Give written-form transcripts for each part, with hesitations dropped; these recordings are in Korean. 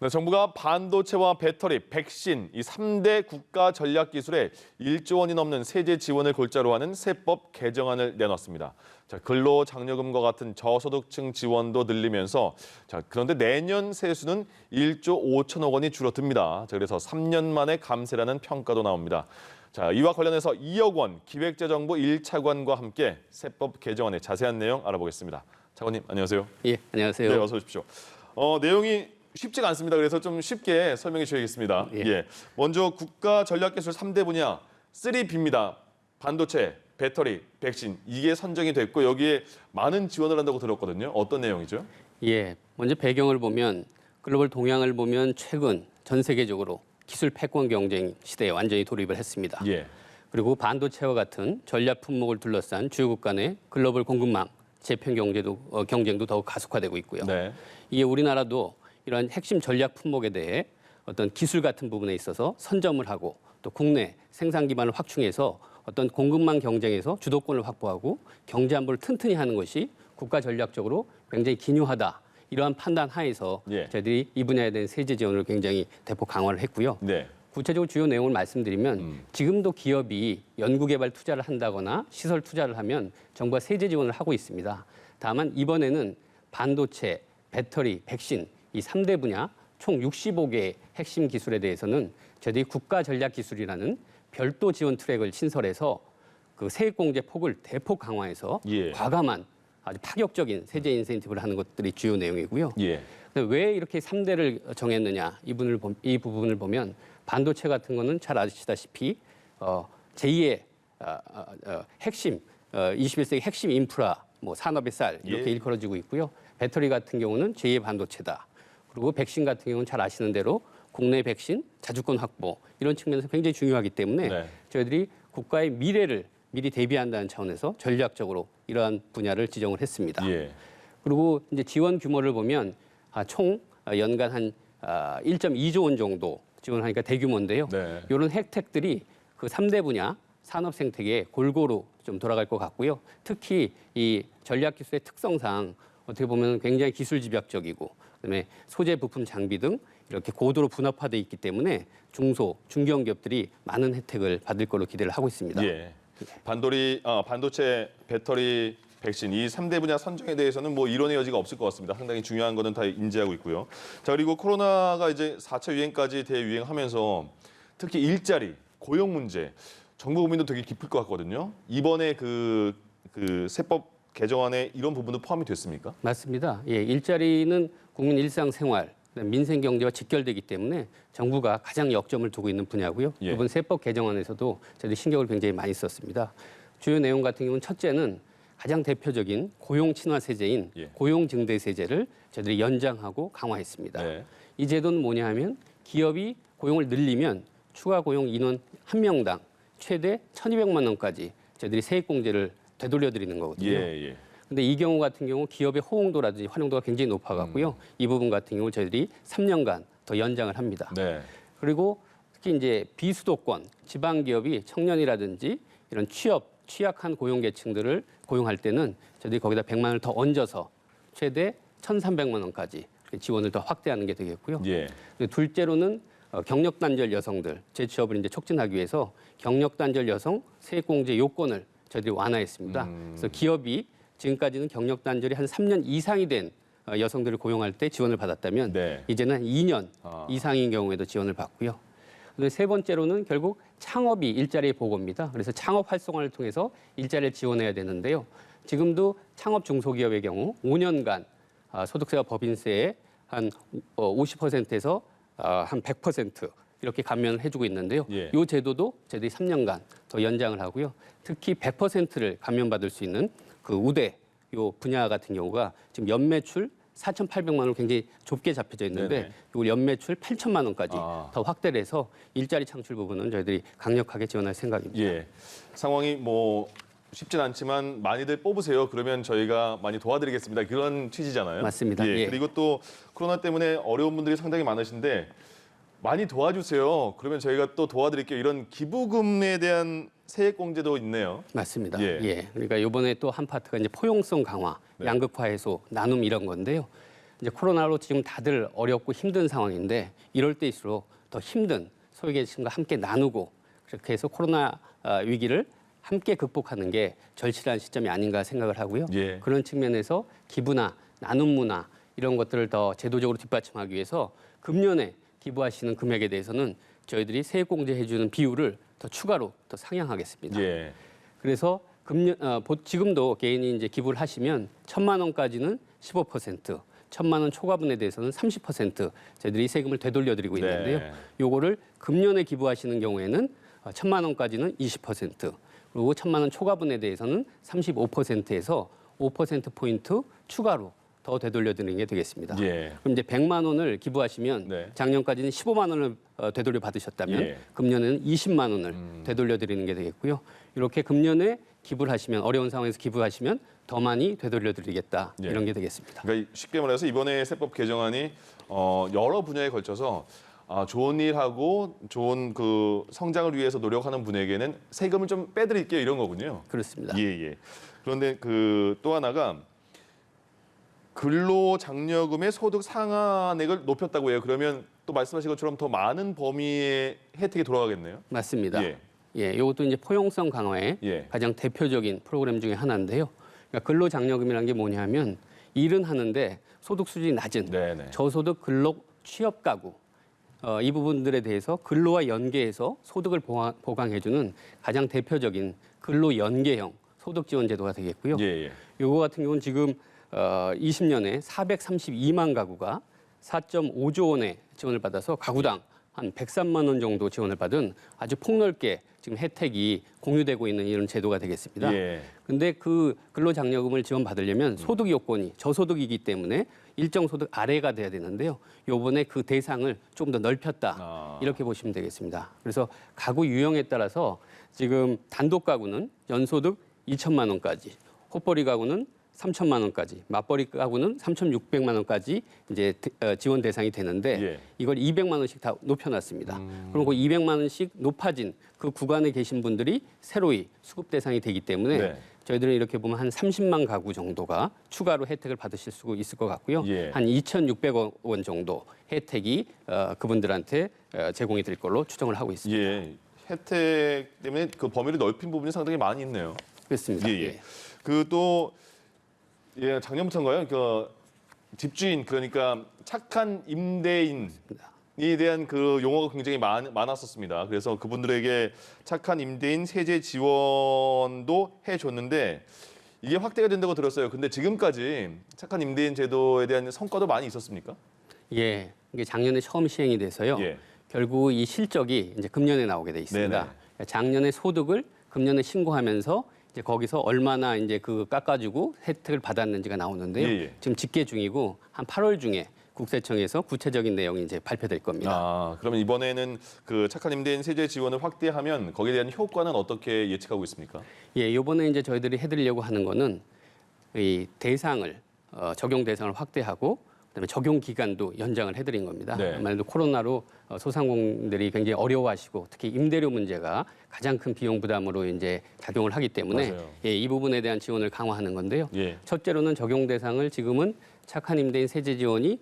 네, 정부가 반도체와 배터리, 백신 이 3대 국가 전략 기술에 1조 원이 넘는 세제 지원을 골자로 하는 세법 개정안을 내놨습니다. 자, 근로장려금과 같은 저소득층 지원도 늘리면서 그런데 내년 세수는 1조 5천억 원이 줄어듭니다. 그래서 3년 만에 감세라는 평가도 나옵니다. 자, 이와 관련해서 2억 원 기획재정부 1차관과 함께 세법 개정안의 자세한 내용 알아보겠습니다. 차관님, 안녕하세요. 예, 안녕하세요. 네, 어서 오십시오. 내용이 쉽지가 않습니다. 그래서 좀 쉽게 설명해 주셔야겠습니다. 예. 먼저 국가 전략기술 3대 분야 3B입니다. 반도체, 배터리, 백신 이게 선정이 됐고 여기에 많은 지원을 한다고 들었거든요. 어떤 내용이죠? 예, 먼저 배경을 보면 글로벌 동향을 보면 최근 전 세계적으로 기술 패권 경쟁 시대에 완전히 돌입을 했습니다. 예. 그리고 반도체와 같은 전략 품목을 둘러싼 주요국 간의 글로벌 공급망 재편 경쟁도 더욱 가속화되고 있고요. 네. 이게 우리나라도 이런 핵심 전략 품목에 대해 어떤 기술 같은 부분에 있어서 선점을 하고 또 국내 생산 기반을 확충해서 어떤 공급망 경쟁에서 주도권을 확보하고 경제 안보를 튼튼히 하는 것이 국가 전략적으로 굉장히 기묘하다. 이러한 판단 하에서 저희들이 이 분야에 대한 세제 지원을 굉장히 대폭 강화를 했고요. 네. 구체적으로 주요 내용을 말씀드리면 지금도 기업이 연구개발 투자를 한다거나 시설 투자를 하면 정부가 세제 지원을 하고 있습니다. 다만 이번에는 반도체, 배터리, 백신 이 3대 분야 총 65개의 핵심 기술에 대해서는 저희들이 국가전략기술이라는 별도 지원 트랙을 신설해서 그 세액공제 폭을 대폭 강화해서 과감한 아주 파격적인 세제 인센티브를 하는 것들이 주요 내용이고요. 왜 이렇게 3대를 정했느냐 이 부분을 보면 반도체 같은 거는 잘 아시다시피 제2의 핵심 21세기 핵심 인프라 뭐 산업의 쌀 이렇게 일컬어지고 있고요. 배터리 같은 경우는 제2의 반도체다. 그리고 백신 같은 경우는 잘 아시는 대로 국내 백신 자주권 확보 이런 측면에서 굉장히 중요하기 때문에 저희들이 국가의 미래를 미리 대비한다는 차원에서 전략적으로 이러한 분야를 지정을 했습니다. 그리고 이제 지원 규모를 보면 총 연간 한 1.2조 원 정도 지원하니까 대규모인데요. 이런 혜택들이 그 3대 분야 산업 생태계에 골고루 좀 돌아갈 것 같고요. 특히 이 전략 기술의 특성상 어떻게 보면 굉장히 기술 집약적이고 그다음에 소재, 부품, 장비 등 이렇게 고도로 분업화돼 있기 때문에 중소, 중견 기업들이 많은 혜택을 받을 걸로 기대를 하고 있습니다. 반도체, 배터리, 백신 이 3대 분야 선정에 대해서는 뭐 이론의 여지가 없을 것 같습니다. 상당히 중요한 거는 다 인지하고 있고요. 자, 그리고 코로나가 이제 4차 유행까지 대유행하면서 특히 일자리, 고용 문제 정부 고민도 되게 깊을 것 같거든요. 이번에 그 세법 개정안에 이런 부분도 포함이 됐습니까? 맞습니다. 예, 일자리는 국민 일상생활, 민생 경제와 직결되기 때문에 정부가 가장 역점을 두고 있는 분야고요. 이번 세법 개정안에서도 저희들이 신경을 굉장히 많이 썼습니다. 주요 내용 같은 경우는 첫째는 가장 대표적인 고용 친화 세제인 고용 증대 세제를 저희들이 연장하고 강화했습니다. 이 제도는 뭐냐 하면 기업이 고용을 늘리면 추가 고용 인원 한 명당 최대 1,200만 원까지 저희들이 세액공제를 되돌려드리는 거거든요. 근데 이 경우 같은 경우 기업의 호응도라든지 활용도가 굉장히 높아갔고요. 이 부분 같은 경우 저희들이 3년간 더 연장을 합니다. 그리고 특히 이제 비수도권 지방 기업이 청년이라든지 이런 취약한 고용 계층들을 고용할 때는 저희들이 거기다 100만 원을 더 얹어서 최대 1,300만 원까지 지원을 더 확대하는 게 되겠고요. 둘째로는 경력 단절 여성들 재취업을 이제 촉진하기 위해서 경력 단절 여성 세액공제 요건을 저희들이 완화했습니다. 그래서 기업이 지금까지는 경력 단절이 한 3년 이상이 된 여성들을 고용할 때 지원을 받았다면 이제는 한 2년 이상인 경우에도 지원을 받고요. 그리고 세 번째로는 결국 창업이 일자리의 보고입니다. 그래서 창업 활성화를 통해서 일자리를 지원해야 되는데요. 지금도 창업 중소기업의 경우 5년간 소득세와 법인세의 한 50%에서 한 100% 이렇게 감면을 해주고 있는데요. 이 제도도 저희들이 3년간 더 연장을 하고요. 특히 100%를 감면받을 수 있는 그 우대 요 분야 같은 경우가 지금 연매출 4,800만 원으로 굉장히 좁게 잡혀져 있는데 이걸 연매출 8천만 원까지 더 확대를 해서 일자리 창출 부분은 저희들이 강력하게 지원할 생각입니다. 상황이 뭐 쉽진 않지만 많이들 뽑으세요. 그러면 저희가 많이 도와드리겠습니다. 그런 취지잖아요. 맞습니다. 그리고 또 코로나 때문에 어려운 분들이 상당히 많으신데 많이 도와주세요. 그러면 저희가 또 도와드릴게요. 이런 기부금에 대한 세액공제도 있네요. 맞습니다. 그러니까 이번에 또 한 파트가 이제 포용성 강화, 양극화 해소, 나눔 이런 건데요. 이제 코로나로 지금 다들 어렵고 힘든 상황인데 이럴 때일수록 더 힘든 소외계층과 함께 나누고 그렇게 해서 코로나 위기를 함께 극복하는 게 절실한 시점이 아닌가 생각을 하고요. 예. 그런 측면에서 기부나 나눔 문화 이런 것들을 더 제도적으로 뒷받침하기 위해서 금년에 기부하시는 금액에 대해서는 저희들이 세액공제해 주는 비율을 더 추가로 더 상향하겠습니다. 예. 그래서 지금도 개인이 이제 기부를 하시면 1,000만 원까지는 15%, 1,000만 원 초과분에 대해서는 30% 저희들이 세금을 되돌려드리고 있는데요. 네. 요거를 금년에 기부하시는 경우에는 1,000만 원까지는 20%, 그리고 1,000만 원 초과분에 대해서는 35%에서 5%포인트 추가로 더 되돌려드리는 게 되겠습니다. 예. 그럼 이제 100만 원을 기부하시면 네. 작년까지는 15만 원을 되돌려 받으셨다면 예. 금년에는 20만 원을 되돌려 드리는 게 되겠고요. 이렇게 금년에 기부를 하시면 어려운 상황에서 기부하시면 더 많이 되돌려 드리겠다. 예. 이런 게 되겠습니다. 그러니까 쉽게 말해서 이번에 세법 개정안이 여러 분야에 걸쳐서 좋은 일하고 좋은 그 성장을 위해서 노력하는 분에게는 세금을 좀 빼드릴게요 이런 거군요. 그렇습니다. 예, 예. 그런데 그 또 하나가 근로장려금의 소득 상한액을 높였다고 해요. 그러면 또 말씀하신 것처럼 더 많은 범위의 혜택이 돌아가겠네요. 맞습니다. 예. 예, 이것도 이제 포용성 강화의 예. 가장 대표적인 프로그램 중에 하나인데요. 그러니까 근로장려금이라는 게 뭐냐면 일은 하는데 소득 수준이 낮은 네네. 저소득 근로 취업 가구 이 부분들에 대해서 근로와 연계해서 소득을 보강해주는 가장 대표적인 근로 연계형 소득 지원 제도가 되겠고요. 예, 예. 요거 같은 경우는 지금 20년에 432만 가구가 4.5조 원의 지원을 받아서 가구당 한 103만 원 정도 지원을 받은 아주 폭넓게 지금 혜택이 공유되고 있는 이런 제도가 되겠습니다. 예. 근데 그 근로장려금을 지원받으려면 소득 요건이 저소득이기 때문에 일정 소득 아래가 돼야 되는데요. 요번에 그 대상을 좀 더 넓혔다. 이렇게 보시면 되겠습니다. 그래서 가구 유형에 따라서 지금 단독 가구는 연소득 2천만 원까지, 호벌이 가구는 3천만 원까지, 맞벌이 가구는 3,600만 원까지 이제 지원 대상이 되는데 예. 이걸 200만 원씩 다 높여놨습니다. 그리고 그 200만 원씩 높아진 그 구간에 계신 분들이 새로이 수급 대상이 되기 때문에 네. 저희들은 이렇게 보면 한 30만 가구 정도가 추가로 혜택을 받으실 수 있을 것 같고요. 예. 한 2,600억 원 정도 혜택이 그분들한테 제공이 될 걸로 추정을 하고 있습니다. 예. 혜택 때문에 그 범위를 넓힌 부분이 상당히 많이 있네요. 그렇습니다. 예, 예. 그 또 작년부터인가요? 그 집주인 그러니까 착한 임대인에 대한 그 용어가 굉장히 많았었습니다. 그래서 그분들에게 착한 임대인 세제 지원도 해줬는데 이게 확대가 된다고 들었어요. 근데 지금까지 착한 임대인 제도에 대한 성과도 많이 있었습니까? 예, 이게 작년에 처음 시행이 돼서요. 예. 결국 이 실적이 이제 금년에 나오게 돼 있습니다. 네네. 작년에 소득을 금년에 신고하면서 이제 거기서 얼마나 이제 그 깎아주고 혜택을 받았는지가 나오는데요. 예, 예. 지금 집계 중이고 한 8월 중에 국세청에서 구체적인 내용이 이제 발표될 겁니다. 그러면 이번에는 그 착한 임대인 세제 지원을 확대하면 거기에 대한 효과는 어떻게 예측하고 있습니까? 예, 이번에 이제 저희들이 해드리려고 하는 거는 이 대상을 적용 대상을 확대하고 그다음에 적용 기간도 연장을 해드린 겁니다. 네. 아무래도 코로나로 소상공인들이 굉장히 어려워하시고 특히 임대료 문제가 가장 큰 비용 부담으로 이제 작용을 하기 때문에 맞아요. 예, 이 부분에 대한 지원을 강화하는 건데요. 예. 첫째로는 적용 대상을 지금은 착한 임대인 세제 지원이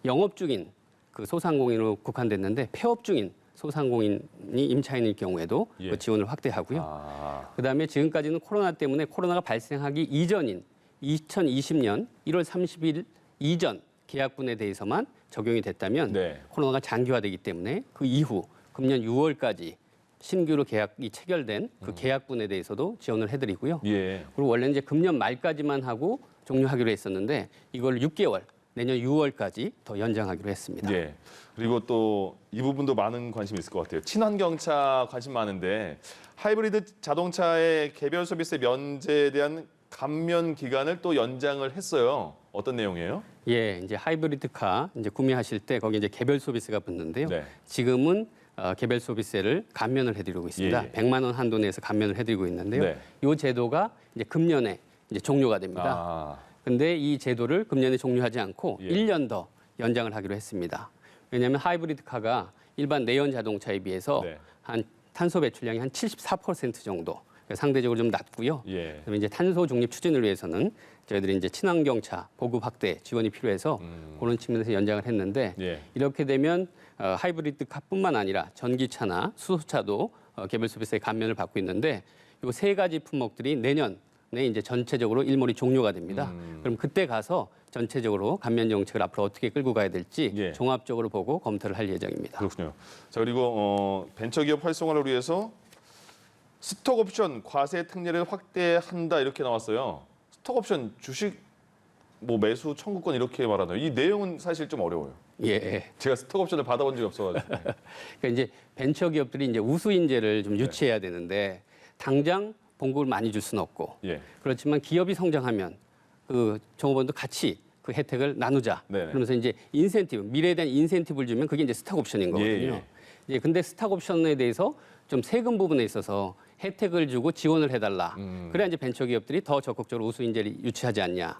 영업 중인 그 소상공인으로 국한됐는데 폐업 중인 소상공인이 임차인일 경우에도 예. 그 지원을 확대하고요. 그다음에 지금까지는 코로나 때문에 코로나가 발생하기 이전인 2020년 1월 30일 이전 계약분에 대해서만 적용이 됐다면 네. 코로나가 장기화되기 때문에 그 이후 금년 6월까지 신규로 계약이 체결된 그 계약분에 대해서도 지원을 해드리고요. 예. 그리고 원래는 이제 금년 말까지만 하고 종료하기로 했었는데 이걸 6개월 내년 6월까지 더 연장하기로 했습니다. 예. 그리고 또 이 부분도 많은 관심이 있을 것 같아요. 친환경차 관심 많은데 하이브리드 자동차의 개별 서비스 면제에 대한 감면 기간을 또 연장을 했어요. 어떤 내용이에요? 예, 이제 하이브리드카 이제 구매하실 때 거기 이제 개별 소비세가 붙는데요. 네. 지금은 개별 소비세를 감면을 해드리고 있습니다. 예, 예. 100만 원 한도 내에서 감면을 해드리고 있는데요. 네. 이 제도가 이제 금년에 이제 종료가 됩니다. 근데 이 제도를 금년에 종료하지 않고 예. 1년 더 연장을 하기로 했습니다. 왜냐하면 하이브리드카가 일반 내연 자동차에 비해서 네. 한 탄소 배출량이 한 74% 정도 상대적으로 좀 낮고요. 예. 그다음에 이제 탄소 중립 추진을 위해서는 저희들이 이제 친환경차 보급 확대 지원이 필요해서 그런 측면에서 연장을 했는데 예. 이렇게 되면 하이브리드카뿐만 아니라 전기차나 수소차도 개별 소비세의 감면을 받고 있는데 이 세 가지 품목들이 내년에 이제 전체적으로 일몰이 종료가 됩니다. 그럼 그때 가서 전체적으로 감면 정책을 앞으로 어떻게 끌고 가야 될지 예. 종합적으로 보고 검토를 할 예정입니다. 그렇군요. 자, 그리고 벤처기업 활성화를 위해서 스톡옵션 과세 특례를 확대한다 이렇게 나왔어요. 스톡옵션 주식 뭐 매수 청구권 이렇게 말하나요? 이 내용은 사실 좀 어려워요. 예. 제가 스톡옵션을 받아본 적이 없어가지고. 그러니까 이제 벤처 기업들이 이제 우수 인재를 좀 유치해야 되는데 당장 봉급을 많이 줄 수는 없고 예. 그렇지만 기업이 성장하면 그 종업원도 같이 그 혜택을 나누자. 네네. 그러면서 이제 인센티브, 미래에 대한 인센티브를 주면 그게 이제 스탁 옵션인 거거든요. 예, 근데 스탁 옵션에 대해서 좀 세금 부분에 있어서 혜택을 주고 지원을 해달라. 그래야 이제 벤처 기업들이 더 적극적으로 우수 인재를 유치하지 않냐.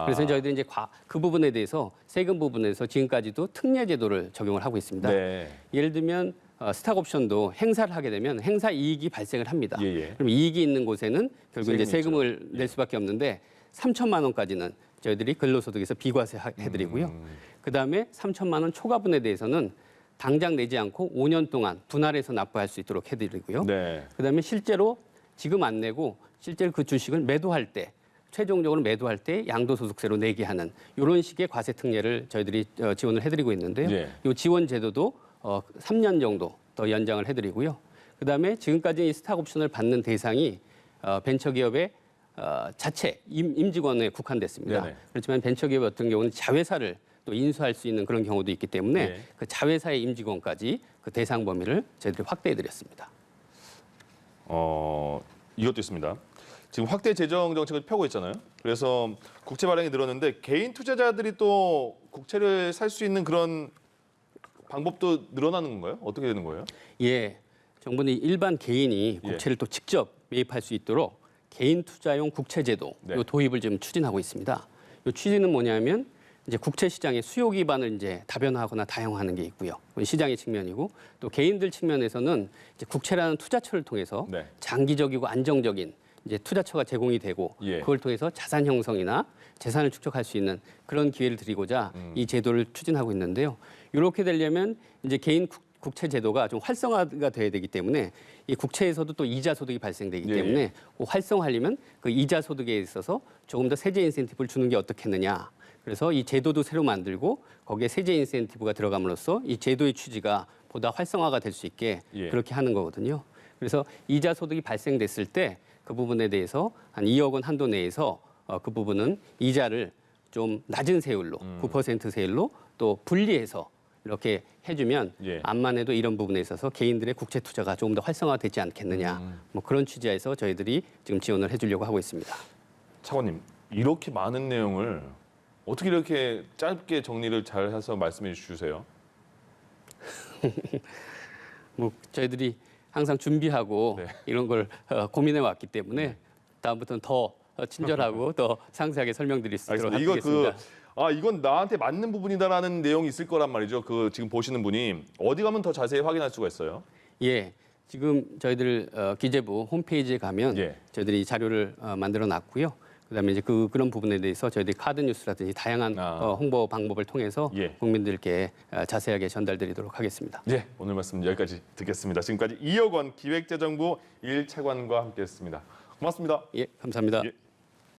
그래서 저희들이 이제 그 부분에 대해서 세금 부분에서 지금까지도 특례 제도를 적용을 하고 있습니다. 네. 예를 들면 스탁 옵션도 행사를 하게 되면 행사 이익이 발생을 합니다. 예. 그럼 이익이 있는 곳에는 결국 이제 세금이 세금을 있죠. 낼 수밖에 없는데 3천만 원까지는 저희들이 근로소득에서 비과세 해드리고요. 그다음에 3천만 원 초과분에 대해서는 당장 내지 않고 5년 동안 분할해서 납부할 수 있도록 해드리고요. 네. 그다음에 실제로 지금 안 내고 실제로 그 주식을 매도할 때 최종적으로 매도할 때 양도소득세로 내게 하는 이런 식의 과세 특례를 저희들이 지원을 해드리고 있는데요. 예. 이 지원 제도도 3년 정도 더 연장을 해드리고요. 그다음에 지금까지 이 스탁 옵션을 받는 대상이 벤처기업의 자체 임직원에 국한됐습니다. 네네. 그렇지만 벤처기업 같은 경우는 자회사를 또 인수할 수 있는 그런 경우도 있기 때문에 예. 그 자회사의 임직원까지 그 대상 범위를 저희들이 확대해드렸습니다. 이것도 있습니다. 지금 확대 재정 정책을 펴고 있잖아요. 그래서 국채 발행이 늘었는데 개인 투자자들이 또 국채를 살 수 있는 그런 방법도 늘어나는 건가요? 어떻게 되는 거예요? 예, 정부는 일반 개인이 예. 국채를 또 직접 매입할 수 있도록 개인 투자용 국채 제도 네. 요 도입을 지금 추진하고 있습니다. 요 취지는 뭐냐면 이제 국채 시장의 수요 기반을 이제 다변화하거나 다양화하는 게 있고요. 시장의 측면이고 또 개인들 측면에서는 이제 국채라는 투자처를 통해서 네. 장기적이고 안정적인 이제 투자처가 제공이 되고 예. 그걸 통해서 자산 형성이나 재산을 축적할 수 있는 그런 기회를 드리고자 이 제도를 추진하고 있는데요. 이렇게 되려면 이제 개인 국채 제도가 좀 활성화가 돼야 되기 때문에 이 국채에서도 또 이자 소득이 발생되기 예. 때문에 그 활성화하려면 그 이자 소득에 있어서 조금 더 세제 인센티브를 주는 게 어떻겠느냐. 그래서 이 제도도 새로 만들고 거기에 세제 인센티브가 들어감으로써 이 제도의 취지가 보다 활성화가 될 수 있게 예. 그렇게 하는 거거든요. 그래서 이자 소득이 발생됐을 때 그 부분에 대해서 한 2억 원 한도 내에서 그 부분은 이자를 좀 낮은 세율로 9% 세율로 또 분리해서 이렇게 해주면 예. 암만 해도 이런 부분에 있어서 개인들의 국채 투자가 조금 더 활성화되지 않겠느냐. 뭐 그런 취지에서 저희들이 지금 지원을 해주려고 하고 있습니다. 차관님, 이렇게 많은 내용을 어떻게 이렇게 짧게 정리를 잘 해서 말씀해 주세요? 뭐 저희들이 항상 준비하고 네. 이런 걸 고민해 왔기 때문에 다음부터는 더 친절하고 더 상세하게 설명드릴 수 있도록 알겠습니다. 하겠습니다. 이건 나한테 맞는 부분이다라는 내용이 있을 거란 말이죠. 그 지금 보시는 분이 어디 가면 더 자세히 확인할 수가 있어요? 예, 지금 저희들 기재부 홈페이지에 가면 예. 저희들이 자료를 만들어 놨고요. 그다음에 이제 그런 부분에 대해서 저희들이 카드 뉴스라든지 다양한 홍보 방법을 통해서 예. 국민들께 자세하게 전달드리도록 하겠습니다. 네, 오늘 말씀 여기까지 듣겠습니다. 지금까지 이혁원 기획재정부 1차관과 함께했습니다. 고맙습니다. 예, 감사합니다. 예.